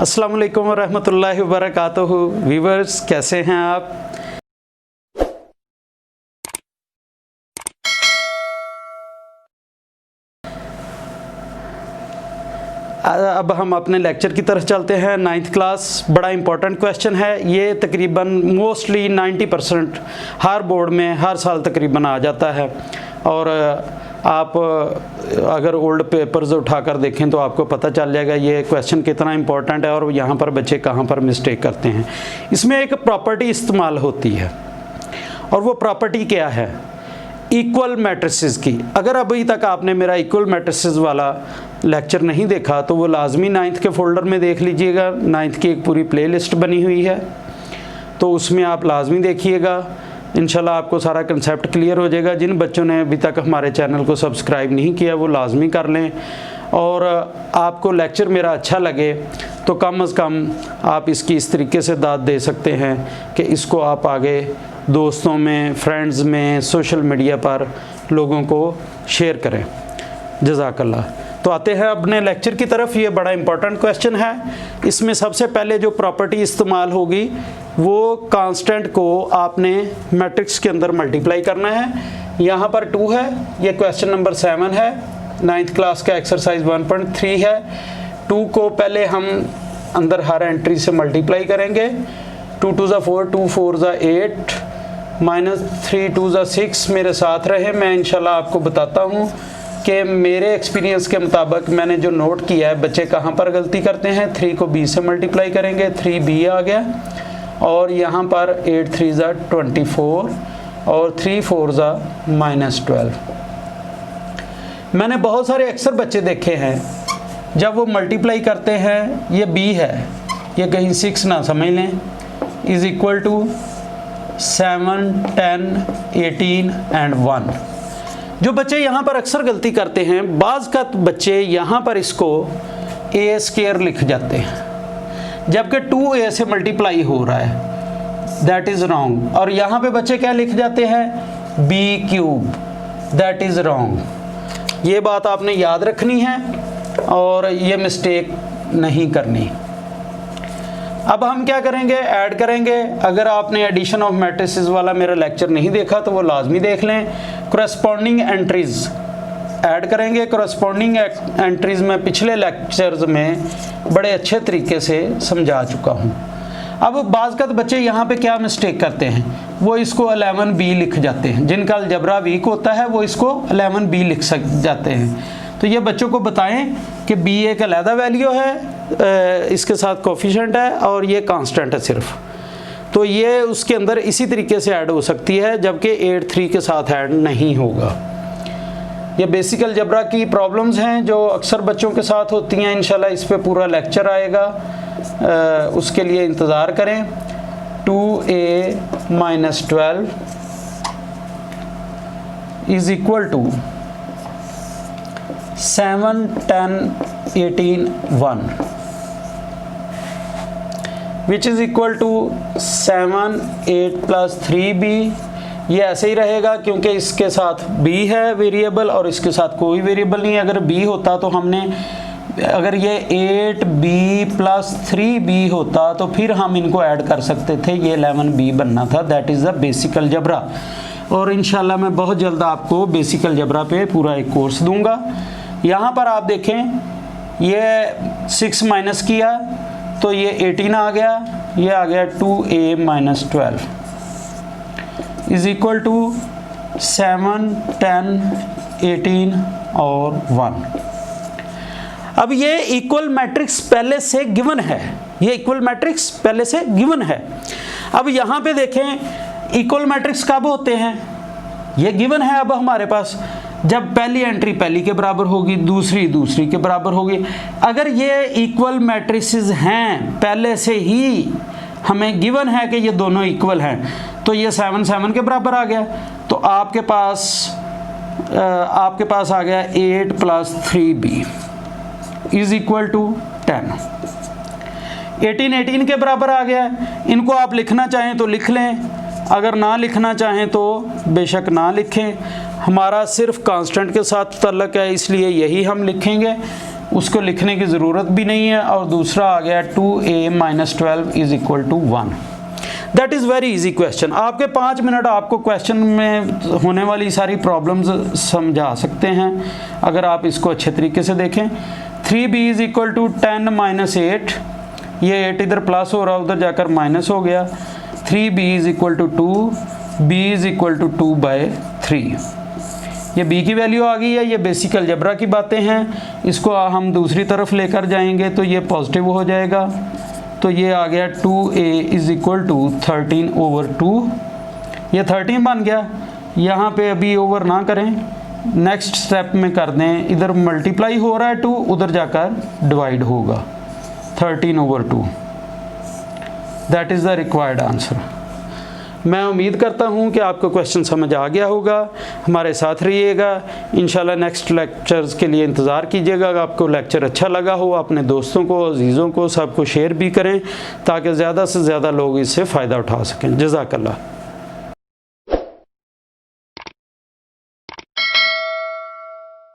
अस्सलाम वालेकुम वरहमतुल्लाहि वबरकातुहू। व्यूअर्स, कैसे हैं आप? अब हम अपने लेक्चर की तरफ चलते हैं। 9th क्लास, बड़ा इंपॉर्टेंट क्वेश्चन है ये। तकरीबन मोस्टली 90% हर बोर्ड में हर साल तकरीबन आ जाता है। और आप अगर ओल्ड पेपर्स उठाकर देखें तो आपको पता चल जाएगा ये क्वेश्चन कितना इंपॉर्टेंट है और यहाँ पर बच्चे कहाँ पर मिस्टेक करते हैं। इसमें एक प्रॉपर्टी इस्तेमाल होती है और वो प्रॉपर्टी क्या है? इक्वल मैट्रिसेस की। अगर अभी तक आपने मेरा इक्वल मैट्रिसेस वाला लेक्चर नहीं देखा तो वो लाजमी 9th के फोल्डर में देख लीजिएगा। 9th की एक पूरी प्लेलिस्ट बनी हुई है, तो उसमें आप लाजमी देखिएगा। इंशाल्लाह आपको सारा कंसेप्ट क्लियर हो जाएगा। जिन बच्चों ने अभी तक हमारे चैनल को सब्सक्राइब नहीं किया वो लाजमी कर लें। और आपको लेक्चर मेरा अच्छा लगे तो कम से कम आप इसकी इस तरीके से दाद दे सकते हैं कि इसको आप आगे दोस्तों में, फ्रेंड्स में, सोशल मीडिया पर लोगों को शेयर करें। जज़ाकल्लाह। तो आते हैं अपने लेक्चर की तरफ। ये बड़ा इंपॉर्टेंट क्वेश्चन है। इसमें सबसे पहले जो प्रॉपर्टी इस्तेमाल होगी वो कांस्टेंट को आपने मैट्रिक्स के अंदर मल्टीप्लाई करना है। यहाँ पर 2 है, ये क्वेश्चन नंबर 7 है। 9th क्लास का एक्सरसाइज 1.3 है। 2 को पहले हम अंदर हर एंट्री से मल्टीप्लाई करेंगे। 2 2 4, 2 4 8, -3 2 6। मेरे साथ रहे, मैं इंशाल्लाह आपको बताता हूँ कि मेरे एक्सपीरियंस के मुताबिक मैंने जो नोट किया है बच्चे कहाँ पर गलती करते हैं। 3 को b से मल्टीप्लाई करेंगे, 3b आ गया। और यहाँ पर 8 3 24 और 3 4 -12। मैंने बहुत सारे अक्सर बच्चे देखे हैं जब वो मल्टीप्लाई करते हैं, ये b है, ये कहीं 6 ना समझ लें, इज़ इक्वल टू 7 10 18 एंड 1। जो बच्चे यहाँ पर अक्सर गलती करते हैं, बाज़ का बच्चे यहाँ पर इसको a² लिख जाते हैं जबकि 2a से मल्टीप्लाई हो रहा है, दैट इज़ रॉन्ग। और यहाँ पे बच्चे क्या लिख जाते हैं? b³, that is wrong. ये बात आपने याद रखनी है और ये मिस्टेक नहीं करनी। अब हम क्या करेंगे? ऐड करेंगे। अगर आपने एडिशन ऑफ मैट्रिसेस वाला मेरा लेक्चर नहीं देखा तो वो लाजमी देख लें। करस्पॉन्डिंग एंट्रीज ऐड करेंगे। करस्पॉन्डिंग एंट्रीज में पिछले लेक्चर्स में बड़े अच्छे तरीके से समझा चुका हूँ। अब बाज़ का बच्चे यहाँ पे क्या मिस्टेक करते हैं, वो इसको 11b लिख जाते हैं। जिनका अलजबरा वीक होता है वो इसको 11b लिख जाते हैं। तो ये बच्चों को बताएं कि b एक अलहदा वैल्यू है, इसके साथ कोफिशिएंट है और ये कांस्टेंट है सिर्फ। तो ये उसके अंदर इसी तरीके से ऐड हो सकती है, जबकि 8 3 के साथ ऐड नहीं होगा। ये बेसिक अलजबरा की प्रॉब्लम्स हैं जो अक्सर बच्चों के साथ होती हैं। इंशाल्लाह इस पे पूरा लेक्चर आएगा, उसके लिए इंतज़ार करें। 2a - 12 is equal to 7 10 18 1, which is equal to 7 8 + 3b। ये ऐसे ही रहेगा क्योंकि इसके साथ b है वेरिएबल और इसके साथ कोई वेरिएबल नहीं है। अगर b होता तो हमने, अगर ये 8b + 3b होता तो फिर हम इनको ऐड कर सकते थे, ये 11b बनना था। That is the basic algebra. और इंशाल्लाह मैं बहुत जल्द आपको बेसिक अलजबरा पे पूरा एक कोर्स दूंगा। यहाँ पर आप देखें, ये 6 माइनस किया तो ये 18 आ गया, ये आ गया 2a - 12 इज़ इक्वल टू 7 10 18 और 1। अब ये इक्वल मैट्रिक्स पहले से गिवन है, ये इक्वल मैट्रिक्स पहले से गिवन है। अब यहाँ पे देखें इक्वल मैट्रिक्स कब होते हैं, ये गिवन है अब हमारे पास, जब पहली एंट्री पहली के बराबर होगी, दूसरी दूसरी के बराबर होगी। अगर ये इक्वल मैट्रिसेस हैं, पहले से ही हमें गिवन है कि ये दोनों इक्वल हैं, तो ये 7 7 के बराबर आ गया। तो आपके पास आ गया 8 + 3b इज़ इक्वल टू 10। 18 18 के बराबर आ गया। इनको आप लिखना चाहें तो लिख लें, अगर ना लिखना चाहें तो बेशक ना लिखें। हमारा सिर्फ कांस्टेंट के साथ तल्लक है, इसलिए यही हम लिखेंगे। उसको लिखने की ज़रूरत भी नहीं है। और दूसरा आ गया 2a - 12 is equal to 1। That is very easy question. आपके 5 मिनट आपको क्वेश्चन में होने वाली सारी प्रॉब्लम्स समझा सकते हैं अगर आप इसको अच्छे तरीके से देखें। 3b इज़ इक्वल टू 10 - 8, ये 8 इधर प्लस हो रहा उधर जाकर माइनस हो गया। 3b is equal to 2, b is equal to 2/3। ये b की वैल्यू आ गई है। ये बेसिक अलजेब्रा की बातें हैं। इसको हम दूसरी तरफ लेकर जाएंगे तो ये पॉजिटिव हो जाएगा। तो ये आ गया 2a इज़ इक्वल टू 13/2। ये 13 बन गया। यहाँ पे अभी ओवर ना करें, नेक्स्ट स्टेप में कर दें। इधर मल्टीप्लाई हो रहा है 2, उधर जाकर डिवाइड होगा 13/2। That is the required answer. मैं उम्मीद करता हूँ कि आपको क्वेश्चन समझ आ गया होगा। हमारे साथ रहिएगा। इंशाल्लाह नेक्स्ट लेक्चर्स के लिए इंतज़ार कीजिएगा। अगर आपको लेक्चर अच्छा लगा हो, अपने दोस्तों को, अजीज़ों को, सबको शेयर भी करें ताकि ज़्यादा से ज़्यादा लोग इससे फ़ायदा उठा सकें। जज़ाकल्लाह।